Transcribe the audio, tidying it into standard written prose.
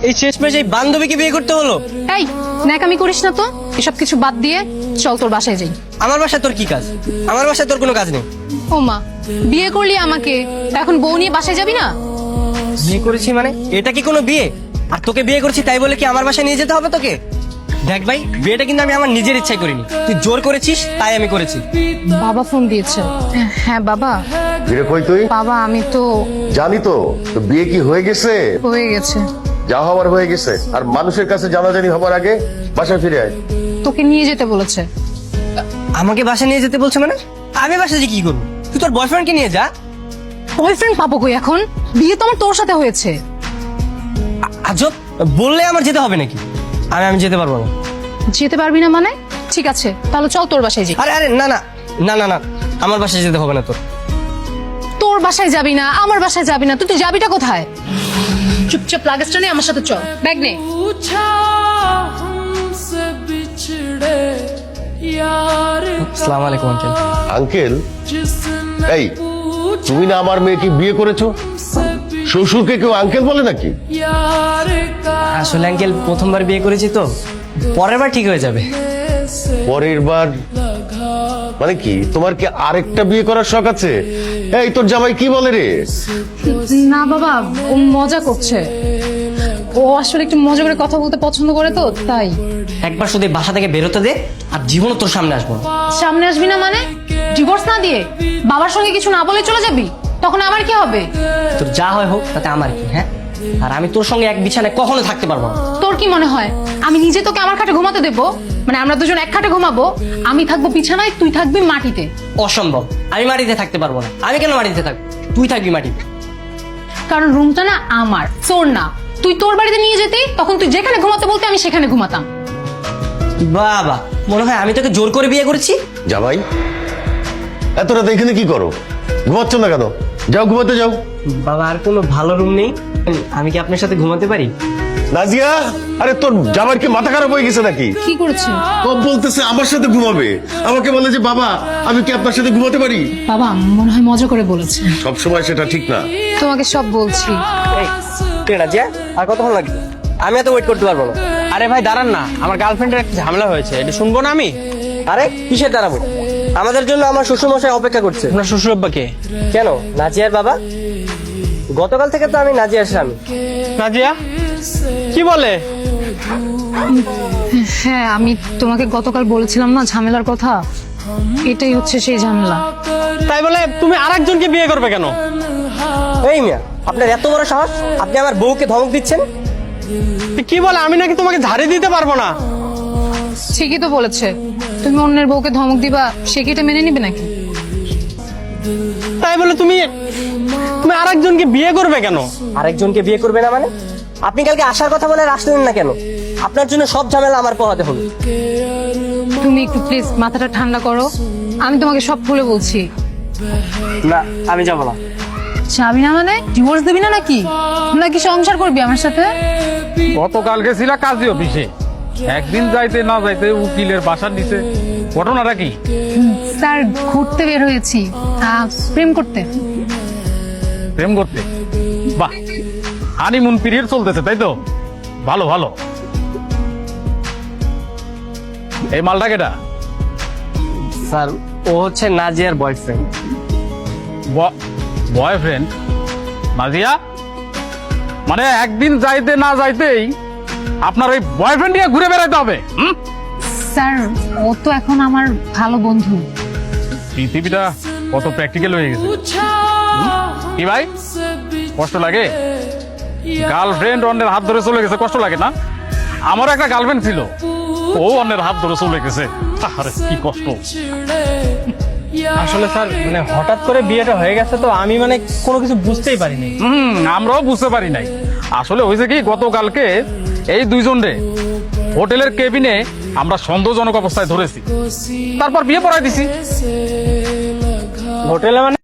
এই শেষমেশ এই বান্ধবীকে বিয়ে করতে হলো? এই ন্যাকামি করিস না তো, এসব কিছু বাদ দিয়ে চল তোর বাসায় যাই। আমার বাসায় তোর কি কাজ? আমার বাসায় তোর কোনো কাজ নেই। ও মা, বিয়ে করলি আমাকে, এখন বউ নিয়ে বাসায় যাবি না? বিয়ে করেছি মানে এটা কি কোনো বিয়ে? আর তোকে বিয়ে করছি তাই বলে কি আমার বাসায় নিয়ে যেতে হবে তোকে? দেখ ভাই, বিয়েটা কিন্তু আমি আমার নিজের ইচ্ছায় করিনি, তুই জোর করেছিস তাই আমি করেছি। বাবা ফোন দিয়েছে। হ্যাঁ বাবা। ফিরে কই তুই? বাবা আমি তো জানি তো, তো বিয়ে কি হয়ে গেছে? হয়ে গেছে। যা হবার হয়ে গেছে, আর মানুষের কাছে জানাজানি হবার আগে বাসায় ফিরে আয়। তোকে নিয়ে যেতে বলেছে। আমাকে বাসায় নিয়ে যেতে বলছে মানে? আমি বাসায় যে কি করবো? তুই তোর বয়ফ্রেন্ডকে নিয়ে যা। বয়ফ্রেন্ড পাবো কই এখন? বিয়ে তো আমার তোর সাথে হয়েছে। আজব, বললে আমার যেতে হবে নাকি? আমি যেতে পারবো না। যেতে পারবি না মানে? ঠিক আছে তাহলে চল তোর বাসায় যাই। আরে আরে না না না না না, আমার বাসায় যেতে হবে না তোর। তোর বাসায় যাবি না, আমার বাসায় যাবি না, তুই যাবিটা কোথায়? চুপচাপ লাগেজটা নিয়ে আমার সাথে চল, ব্যাগ নে। আসসালামু আলাইকুম আঙ্কেল। আঙ্কেল? এই, তুমি না আমার মেয়েকে বিয়ে করেছো? শ্বশুরকে কেউ আঙ্কেল বলে নাকি? আসলে আঙ্কেল প্রথমবার বিয়ে করেছি তো, পরের বার ঠিক হয়ে যাবে। পরের বার মানে কি? তোমার কি আরেকটা বিয়ে করার শখ আছে? এই তোর জামাই কি বলে রে? না বাবা, ও মজা করছে। ও আসলে একটু মজা করে কথা বলতে পছন্দ করে তো তাই। একবার শুধু এই বাসা থেকে বেরোতে দে, আর জীবনও তোর সামনে আসবো না। সামনে আসবি না মানে? ডিভোর্স না দিয়ে বাবার সঙ্গে কিছু না বলে চলে যাবি? তখন আমার কি হবে? তোর যা হয় হোক, তাতে আমার কি? হ্যাঁ, আর আমি তোর সঙ্গে এক বিছানায় কখনো থাকতে পারবো না। তোর কি মনে হয় আমি নিজে তোকে আমার খাটে ঘুমাতে দেবো? মানে আমরা দুজন এক খাটে ঘুমাবো, আমি থাকবো বিছানায়, তুই থাকবি মাটিতে। অসম্ভব, আমি মাটিতে থাকতে পারবো না। আমি কেন মাটিতে থাকবো? তুই থাকবি মাটিতে। কারণ রুমটা না আমার, তোর না। তুই তোর বাড়িতে নিয়ে যেতি, তখন তুই যেখানে ঘুমাতে বলতে আমি সেখানে ঘুমাতাম। বাবা, মনে হয় আমি তোকে জোর করে বিয়ে করেছি। জামাই, এত রাতে এখানে কি করো? ঘুমাচ্ছ না কেন? যাও ঘুমাতে যাও। বাবা, আর কোনো ভালো রুম নেই? আমি কি আপনার সাথে ঘুমাতে পারি? নাজিয়া, আরে তোর জামাইয়ের কি মাথা খারাপ হয়ে গেছে নাকি? কি করেছে? কব বলতেছে আমার সাথে ঘুমাবে, আমাকে বলে যে বাবা আমি কি আপনার সাথে ঘুমাতে পারি? বাবা মনে হয় মজা করে বলেছে। সব সময় সেটা ঠিক না। তোমাকে সব বলছি। এই, ঠিক আছে, আর কতক্ষণ লাগবে? আমি এত ওয়েট করতে পারবো না। আরে ভাই দাঁড়ান না, আমার গার্লফ্রেন্ডের একটা ঝামেলা হয়েছে, এটা শুনবো না আমি? আরে কিসের দাঁড়াবো? আমাদের জন্য আমার শ্বশুরমশাই অপেক্ষা করছে। আপনার শ্বশুর আব্বাকে? কেন, নাজিয়ার বাবা? গতকাল থেকে তো আমি নাজিয়ার স্বামী। নাজিয়া কি বলে? হ্যাঁ, আমি তোমাকে গতকাল বলেছিলাম না ঝামেলার কথা, এটাই হচ্ছে সেই ঝামেলা। তাই বলে তুমি আরেকজনকে বিয়ে করবে কেন? এই মিয়া, আপনার এত বড় সাহস, আপনি আমার বউকে ধমক দিচ্ছেন? কি বলে? আমি নাকি তোমাকে ঝাড়ি দিতে পারবো না? ঠিকই তো বলেছে। তুমি অন্যের বউকে ধমক দিবা, সে কি এটা মেনে নিবে নাকি? তাই বলে তুমি তুমি আরেকজনকে বিয়ে করবে কেন? আরেকজনকে বিয়ে করবে না মানে? আপনি কালকে আসার কথা বলে আর আসলেন না কেন? আপনার জন্য সব ঝামেলা আমার পোহাতে হলো। তুমি একটু প্লিজ মাথাটা ঠান্ডা করো, আমি তোমাকে সব খুলে বলছি। না, আমি যাবো না। যাবি না মানে? ডিভোর্স দিবি না নাকি? নাকি সংসার করবি আমার সাথে? গতকাল গেছিল কাজী অফিসে, একদিন যাইতে না যাইতে উকিলের বাসার নিচে। ঘটনাটা কি? স্যার ঘুরতে বের হয়েছি, প্রেম করতে। প্রেম করতে? বাহ, হানিমুন পিরিয়ড চলতেছে তাই তো? ভালো ভালো। এই মালটা কেটা? স্যার, ও হচ্ছে নাজিয়ার বয়ফ্রেন্ড। বয়ফ্রেন্ড? নাজিয়া, মানে একদিন যাইতে না যাইতেই আপনার ওই বয়ফ্রেন্ড নিয়ে ঘুরে বেড়াতে হবে? স্যার ও তো এখন আমার ভালো বন্ধু। পৃথিবীটা কত প্র্যাকটিক্যাল হয়ে গেছে। কি ভাই, কষ্ট লাগে? গার্লফ্রেন্ড অন্যের হাত ধরে চলে গেছে, কষ্ট লাগে না? আমারও একটা গার্লফ্রেন্ড ছিল, ও অন্যের হাত ধরে চলে গেছে। আরে কি কষ্ট। আসলে স্যার মানে হঠাৎ করে বিয়েটা হয়ে গেছে তো, আমি মানে কোনো কিছু বুঝতেই পারিনি। আমরাও বুঝতে পারি নাই। আসলে হয়েছে কি, গতকালকে এই দুইজনে হোটেলের কেবিনে আমরা সন্দেহজনক অবস্থায় ধরেছি, তারপর বিয়ে পড়াই দিছি। হোটেলে মানে?